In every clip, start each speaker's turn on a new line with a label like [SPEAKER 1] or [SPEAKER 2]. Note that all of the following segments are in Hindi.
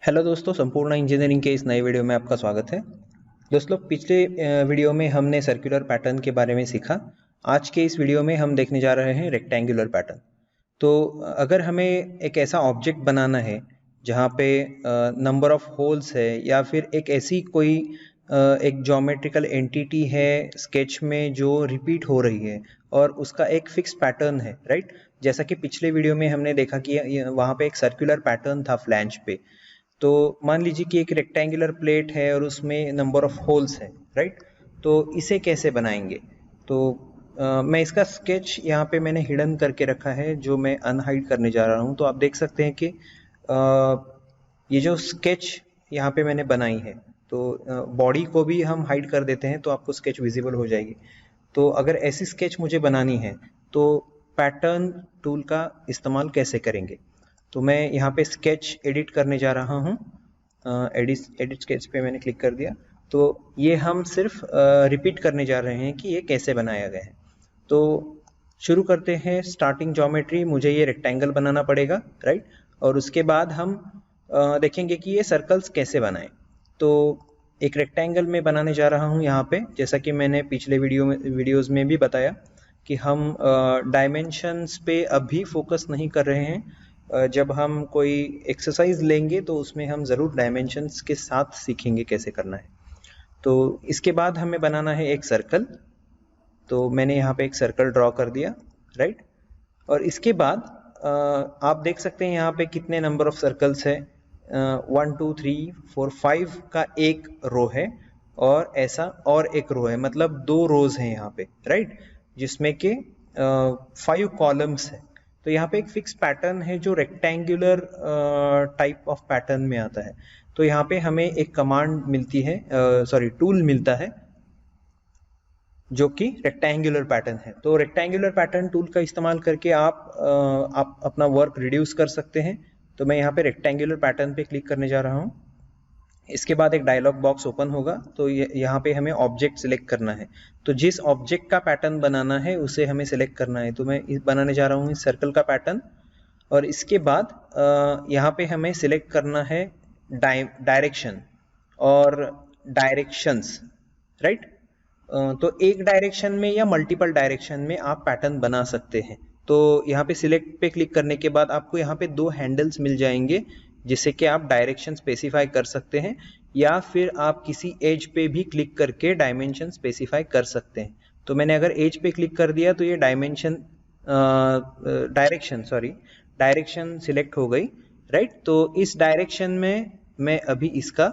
[SPEAKER 1] हेलो दोस्तों, संपूर्ण इंजीनियरिंग के इस नए वीडियो में आपका स्वागत है। दोस्तों, पिछले वीडियो में हमने सर्कुलर पैटर्न के बारे में सीखा। आज के इस वीडियो में हम देखने जा रहे हैं रेक्टेंगुलर पैटर्न। तो अगर हमें एक ऐसा ऑब्जेक्ट बनाना है जहाँ पे नंबर ऑफ होल्स है या फिर एक ऐसी कोई एक ज्योमेट्रिकल एंटिटी है स्केच में जो रिपीट हो रही है और उसका एक फिक्स पैटर्न है, राइट। जैसा कि पिछले वीडियो में हमने देखा कि वहाँ पे एक सर्कुलर पैटर्न था फ्लैंज पे। तो मान लीजिए कि एक रेक्टेंगुलर प्लेट है और उसमें नंबर ऑफ होल्स है, राइट। तो इसे कैसे बनाएंगे? तो मैं इसका स्केच यहाँ पे मैंने हिडन करके रखा है, जो मैं अनहाइड करने जा रहा हूँ। तो आप देख सकते हैं कि ये जो स्केच यहाँ पे मैंने बनाई है, तो बॉडी को भी हम हाइड कर देते हैं तो आपको स्केच विजिबल हो जाएगी। तो अगर ऐसी स्केच मुझे बनानी है तो पैटर्न टूल का इस्तेमाल कैसे करेंगे? तो मैं यहाँ पे स्केच एडिट करने जा रहा हूँ। एडिट स्केच पे मैंने क्लिक कर दिया। तो ये हम सिर्फ रिपीट करने जा रहे हैं कि ये कैसे बनाया गया है। तो शुरू करते हैं। स्टार्टिंग ज्योमेट्री, मुझे ये रेक्टेंगल बनाना पड़ेगा, राइट। और उसके बाद हम देखेंगे कि ये सर्कल्स कैसे बनाएं। तो एक रेक्टेंगल में बनाने जा रहा हूँ यहाँ पे, जैसा कि मैंने पिछले वीडियोज़ में भी बताया कि हम डायमेंशंस पे अभी फोकस नहीं कर रहे हैं। जब हम कोई एक्सरसाइज लेंगे तो उसमें हम ज़रूर डायमेंशंस के साथ सीखेंगे कैसे करना है। तो इसके बाद हमें बनाना है एक सर्कल। तो मैंने यहाँ पे एक सर्कल ड्रॉ कर दिया, राइट। और इसके बाद आप देख सकते हैं यहाँ पे कितने नंबर ऑफ सर्कल्स है। 1 2 3 4 5 का एक रो है और ऐसा और एक रो है, मतलब 2 रोज हैं यहाँ पे, राइट, जिसमें के 5 कॉलम्स है। तो यहाँ पे एक फिक्स पैटर्न है जो रेक्टेंगुलर टाइप ऑफ पैटर्न में आता है। तो यहाँ पे हमें एक कमांड मिलती है, टूल मिलता है जो कि रेक्टेंगुलर पैटर्न है। तो रेक्टेंगुलर पैटर्न टूल का इस्तेमाल करके आप अपना वर्क रिड्यूस कर सकते हैं। तो मैं यहाँ पे रेक्टेंगुलर पैटर्न पे क्लिक करने जा रहा हूँ। इसके बाद एक डायलॉग बॉक्स ओपन होगा। तो यहाँ पे हमें ऑब्जेक्ट सिलेक्ट करना है। तो जिस ऑब्जेक्ट का पैटर्न बनाना है उसे हमें सिलेक्ट करना है। तो मैं बनाने जा रहा हूँ इस सर्कल का पैटर्न। और इसके बाद यहाँ पे हमें सिलेक्ट करना है डायरेक्शन और डायरेक्शंस, राइट। तो एक डायरेक्शन में या मल्टीपल डायरेक्शन में आप पैटर्न बना सकते हैं। तो यहाँ पे सिलेक्ट पे क्लिक करने के बाद आपको यहाँ पे 2 हैंडल्स मिल जाएंगे जिससे कि आप डायरेक्शन स्पेसिफाई कर सकते हैं, या फिर आप किसी एज पे भी क्लिक करके डायमेंशन स्पेसिफाई कर सकते हैं। तो मैंने अगर एज पे क्लिक कर दिया तो ये डायरेक्शन सिलेक्ट हो गई, राइट। तो इस डायरेक्शन में मैं अभी इसका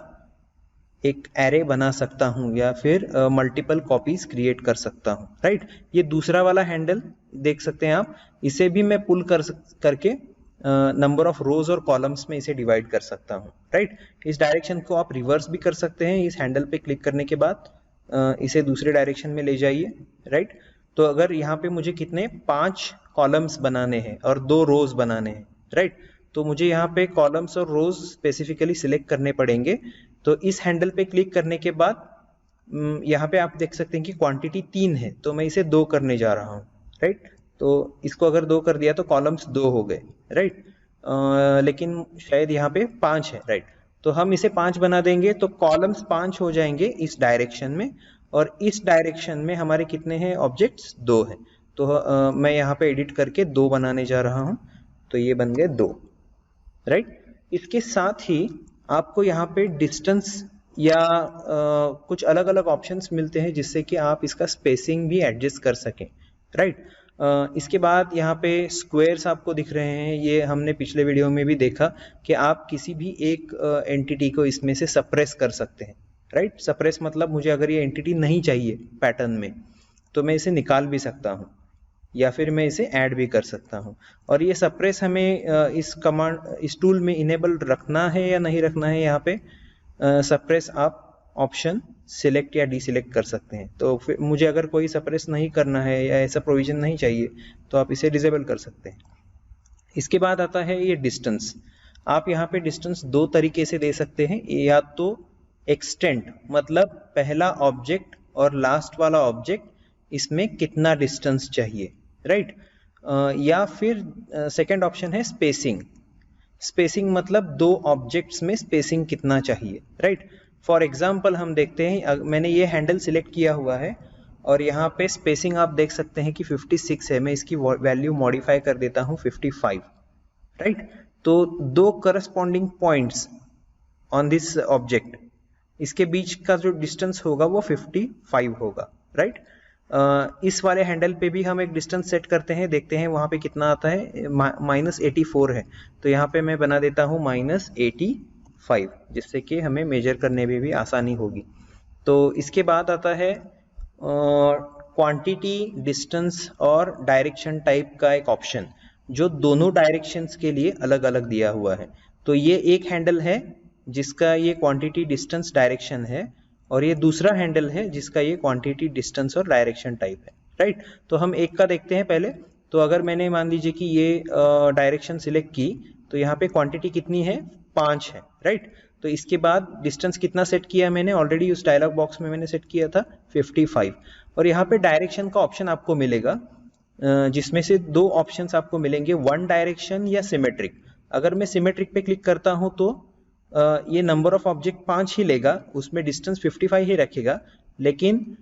[SPEAKER 1] एक एरे बना सकता हूं या फिर मल्टीपल कॉपीज क्रिएट कर सकता हूं, राइट। ये दूसरा वाला हैंडल देख सकते हैं आप, इसे भी मैं पुल करके नंबर ऑफ रोज और कॉलम्स में इसे डिवाइड कर सकता हूं, राइट। इस डायरेक्शन को आप रिवर्स भी कर सकते हैं। इस हैंडल पे क्लिक करने के बाद इसे दूसरे डायरेक्शन में ले जाइए, राइट। तो अगर यहाँ पे मुझे कितने 5 कॉलम्स बनाने हैं और 2 रोज बनाने हैं, राइट। तो मुझे यहाँ पे कॉलम्स और रोज स्पेसिफिकली सिलेक्ट करने पड़ेंगे। तो इस हैंडल पे क्लिक करने के बाद यहाँ पे आप देख सकते हैं कि क्वांटिटी 3 है, तो मैं इसे 2 करने जा रहा हूँ, राइट। तो इसको अगर 2 कर दिया तो कॉलम्स 2 हो गए, राइट। लेकिन शायद यहाँ पे 5 है, राइट। तो हम इसे 5 बना देंगे तो कॉलम्स 5 हो जाएंगे इस डायरेक्शन में, और इस डायरेक्शन में हमारे कितने हैं ऑब्जेक्ट्स? 2 हैं। तो मैं यहाँ पे एडिट करके 2 बनाने जा रहा हूँ। तो ये बन गए 2, राइट। इसके साथ ही आपको यहाँ पे डिस्टेंस या कुछ अलग अलग ऑप्शंस मिलते हैं जिससे कि आप इसका स्पेसिंग भी एडजस्ट कर सकें, राइट। इसके बाद यहाँ पे स्क्वायर्स आपको दिख रहे हैं। ये हमने पिछले वीडियो में भी देखा कि आप किसी भी एक एंटिटी को इसमें से सप्रेस कर सकते हैं, राइट। सप्रेस मतलब मुझे अगर ये एंटिटी नहीं चाहिए पैटर्न में तो मैं इसे निकाल भी सकता हूँ या फिर मैं इसे ऐड भी कर सकता हूँ। और ये सप्रेस हमें इस टूल में इनेबल रखना है या नहीं रखना है, यहाँ पे सप्रेस आप ऑप्शन सिलेक्ट या डीसिलेक्ट कर सकते हैं। तो फिर मुझे अगर कोई सप्रेस नहीं करना है या ऐसा प्रोविजन नहीं चाहिए तो आप इसे डिसेबल कर सकते हैं। इसके बाद आता है ये डिस्टेंस। आप यहाँ पे डिस्टेंस 2 तरीके से दे सकते हैं, या तो एक्सटेंट मतलब पहला ऑब्जेक्ट और लास्ट वाला ऑब्जेक्ट इसमें कितना डिस्टेंस चाहिए, राइट। या फिर सेकेंड ऑप्शन है स्पेसिंग, स्पेसिंग मतलब दो ऑब्जेक्ट्स में स्पेसिंग कितना चाहिए, राइट। फॉर एग्जाम्पल हम देखते हैं, मैंने ये हैंडल सिलेक्ट किया हुआ है और यहाँ पे स्पेसिंग आप देख सकते हैं कि 56 है। मैं इसकी वैल्यू मॉडिफाई कर देता हूँ 55, राइट। तो दो corresponding points on this object, इसके बीच का जो डिस्टेंस होगा वो 55 होगा, राइट। इस वाले हैंडल पे भी हम एक डिस्टेंस सेट करते हैं, देखते हैं वहां पे कितना आता है, -84 है। तो यहाँ पे मैं बना देता हूँ -85, जिससे कि हमें मेजर करने में भी आसानी होगी। तो इसके बाद आता है क्वांटिटी, डिस्टेंस और डायरेक्शन टाइप का एक ऑप्शन, जो दोनों डायरेक्शंस के लिए अलग अलग दिया हुआ है। तो ये एक हैंडल है जिसका ये क्वांटिटी, डिस्टेंस, डायरेक्शन है, और ये दूसरा हैंडल है जिसका ये क्वांटिटी, डिस्टेंस और डायरेक्शन टाइप है, राइट। तो हम एक का देखते हैं पहले। तो अगर मैंने मान लीजिए कि ये डायरेक्शन सिलेक्ट की, तो यहाँ पे क्वांटिटी कितनी है, 5 है, राइट। तो इसके बाद डिस्टेंस कितना सेट किया मैंने, ऑलरेडी उस डायलॉग बॉक्स में मैंने सेट किया था 55। और यहाँ पे डायरेक्शन का ऑप्शन आपको मिलेगा, जिसमें से दो ऑप्शंस आपको मिलेंगे, वन डायरेक्शन या सिमेट्रिक। अगर मैं सिमेट्रिक पे क्लिक करता हूं तो ये नंबर ऑफ ऑब्जेक्ट 5 ही लेगा, उसमें डिस्टेंस 55 ही रखेगा, लेकिन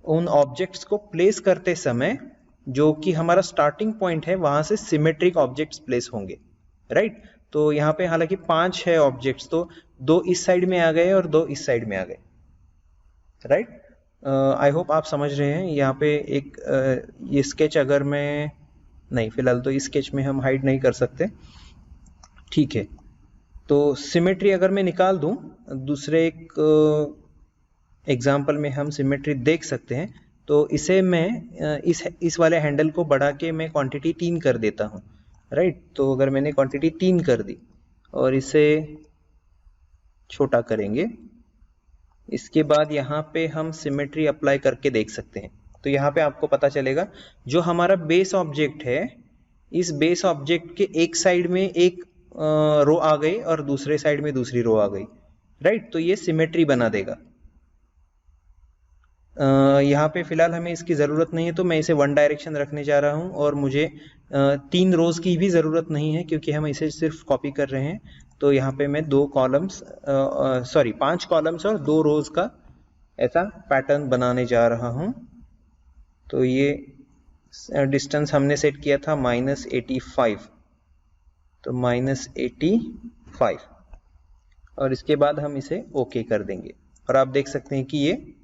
[SPEAKER 1] उन ऑब्जेक्ट्स को प्लेस करते समय जो कि हमारा स्टार्टिंग पॉइंट है वहां से सिमेट्रिक ऑब्जेक्ट्स प्लेस होंगे, राइट। तो यहाँ पे हालांकि 5 है ऑब्जेक्ट्स, तो 2 इस साइड में आ गए और 2 इस साइड में आ गए, राइट। आई होप आप समझ रहे हैं। यहाँ पे एक ये स्केच अगर मैं नहीं, फिलहाल तो इस स्केच में हम हाइड नहीं कर सकते, ठीक है। तो सिमेट्री अगर मैं निकाल दूं, दूसरे एक एग्जाम्पल में हम सिमेट्री देख सकते हैं। तो इसे मैं इस वाले हैंडल को बढ़ा के मैं क्वांटिटी 3 कर देता हूं, राइट। तो अगर मैंने क्वांटिटी 3 कर दी और इसे छोटा करेंगे, इसके बाद यहाँ पे हम सिमेट्री अप्लाई करके देख सकते हैं। तो यहाँ पे आपको पता चलेगा जो हमारा बेस ऑब्जेक्ट है, इस बेस ऑब्जेक्ट के एक साइड में एक रो आ गई और दूसरे साइड में दूसरी रो आ गई, राइट। तो ये सिमेट्री बना देगा। यहाँ पे फिलहाल हमें इसकी ज़रूरत नहीं है, तो मैं इसे वन डायरेक्शन रखने जा रहा हूँ, और मुझे 3 रोज की भी ज़रूरत नहीं है क्योंकि हम इसे सिर्फ कॉपी कर रहे हैं। तो यहाँ पे मैं 5 कॉलम्स और 2 रोज का ऐसा पैटर्न बनाने जा रहा हूँ। तो ये डिस्टेंस हमने सेट किया था -85, तो -85, और इसके बाद हम इसे ओके कर देंगे और आप देख सकते हैं कि ये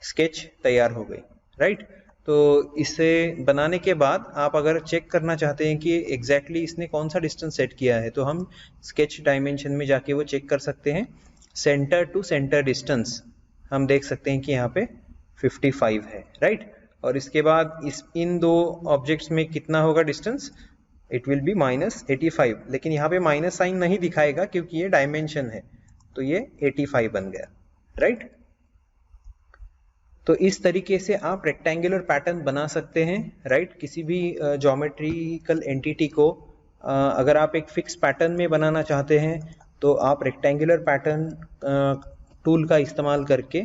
[SPEAKER 1] स्केच तैयार हो गई, राइट। तो इसे बनाने के बाद आप अगर चेक करना चाहते हैं कि एग्जैक्टली इसने कौन सा डिस्टेंस सेट किया है, तो हम स्केच डायमेंशन में जाके वो चेक कर सकते हैं। सेंटर टू सेंटर डिस्टेंस हम देख सकते हैं कि यहाँ पे 55 है, राइट। और इसके बाद इन दो ऑब्जेक्ट्स में कितना होगा डिस्टेंस, इट विल बी -85, लेकिन यहाँ पे माइनस साइन नहीं दिखाएगा क्योंकि ये डायमेंशन है, तो ये 85 बन गया, राइट। तो इस तरीके से आप रेक्टेंगुलर पैटर्न बना सकते हैं, राइट। किसी भी ज्योमेट्रिकल एंटिटी को अगर आप एक फिक्स पैटर्न में बनाना चाहते हैं तो आप रेक्टेंगुलर पैटर्न टूल का इस्तेमाल करके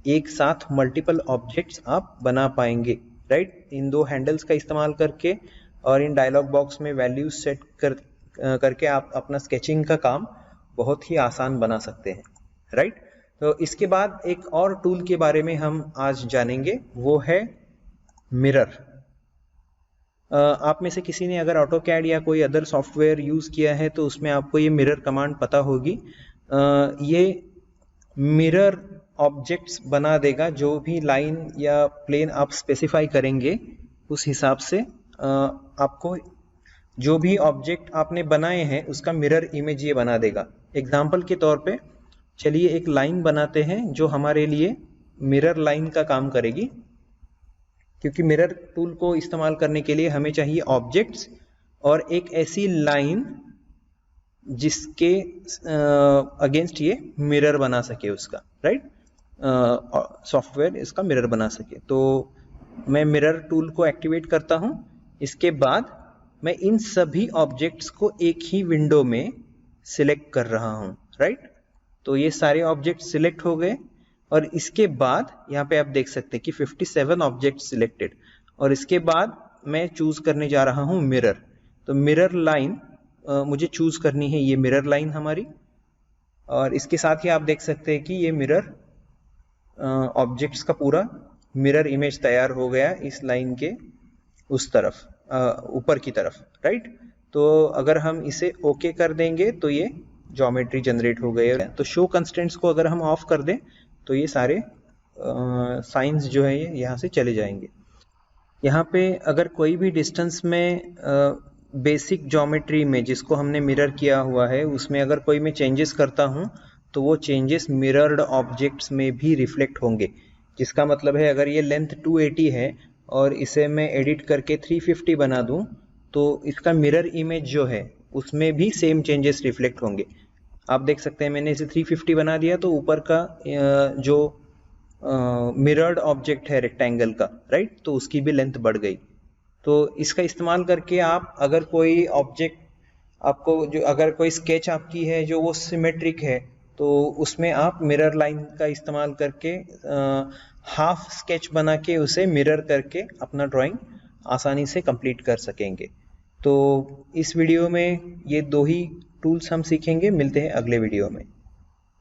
[SPEAKER 1] एक साथ मल्टीपल ऑब्जेक्ट्स आप बना पाएंगे, राइट। इन दो हैंडल्स का इस्तेमाल करके और इन डायलॉग बॉक्स में वैल्यूज सेट करके आप अपना स्केचिंग का काम बहुत ही आसान बना सकते हैं, राइट। तो इसके बाद एक और टूल के बारे में हम आज जानेंगे, वो है मिरर। आप में से किसी ने अगर ऑटोकैड या कोई अदर सॉफ्टवेयर यूज किया है तो उसमें आपको ये मिरर कमांड पता होगी। ये मिरर ऑब्जेक्ट्स बना देगा, जो भी लाइन या प्लेन आप स्पेसिफाई करेंगे उस हिसाब से आपको जो भी ऑब्जेक्ट आपने बनाए हैं उसका मिरर इमेज ये बना देगा। एग्जाम्पल के तौर पे चलिए एक लाइन बनाते हैं जो हमारे लिए मिरर लाइन का काम करेगी, क्योंकि मिरर टूल को इस्तेमाल करने के लिए हमें चाहिए ऑब्जेक्ट्स और एक ऐसी लाइन जिसके अगेंस्ट ये मिरर बना सके उसका, राइट। सॉफ्टवेयर इसका मिरर बना सके। तो मैं मिरर टूल को एक्टिवेट करता हूं। इसके बाद मैं इन सभी ऑब्जेक्ट्स को एक ही विंडो में सिलेक्ट कर रहा हूं, राइट। तो ये सारे ऑब्जेक्ट सिलेक्ट हो गए और इसके बाद यहाँ पे आप देख सकते हैं कि 57 ऑब्जेक्ट सिलेक्टेड, और इसके बाद मैं चूज करने जा रहा हूँ मिरर। तो मिरर लाइन मुझे चूज करनी है ये मिरर लाइन हमारी, और इसके साथ ही आप देख सकते हैं कि ये मिरर ऑब्जेक्ट्स का पूरा मिरर इमेज तैयार हो गया इस लाइन के उस तरफ, ऊपर की तरफ, राइट। तो अगर हम इसे ओके कर देंगे तो ये ज्योमेट्री जनरेट हो गए। तो शो कंस्ट्रेंट्स को अगर हम ऑफ कर दें तो ये सारे साइंस जो है ये यहाँ से चले जाएंगे। यहाँ पे अगर कोई भी डिस्टेंस में बेसिक ज्योमेट्री में जिसको हमने मिरर किया हुआ है उसमें अगर कोई मैं चेंजेस करता हूँ तो वो चेंजेस मिरर्ड ऑब्जेक्ट्स में भी रिफ्लेक्ट होंगे। जिसका मतलब है अगर ये लेंथ 280 है और इसे मैं एडिट करके 350 बना दूं तो इसका मिरर इमेज जो है उसमें भी सेम चेंजेस रिफ्लेक्ट होंगे। आप देख सकते हैं मैंने इसे 350 बना दिया तो ऊपर का जो मिरर्ड ऑब्जेक्ट है रेक्टेंगल का, राइट, तो उसकी भी लेंथ बढ़ गई। तो इसका इस्तेमाल करके आप अगर कोई ऑब्जेक्ट आपको जो अगर कोई स्केच आपकी है जो वो सिमेट्रिक है तो उसमें आप मिरर लाइन का इस्तेमाल करके हाफ स्केच बना के उसे मिरर करके अपना ड्राइंग आसानी से कंप्लीट कर सकेंगे। तो इस वीडियो में ये दो ही टूल्स हम सीखेंगे। मिलते हैं अगले वीडियो में।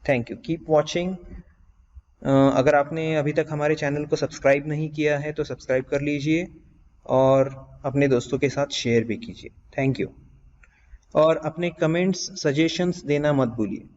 [SPEAKER 1] Thank you, keep watching. अगर आपने अभी तक हमारे चैनल को सब्सक्राइब नहीं किया है तो सब्सक्राइब कर लीजिए और अपने दोस्तों के साथ शेयर भी कीजिए। थैंक यू, और अपने कमेंट्स सजेशंस देना मत भूलिए।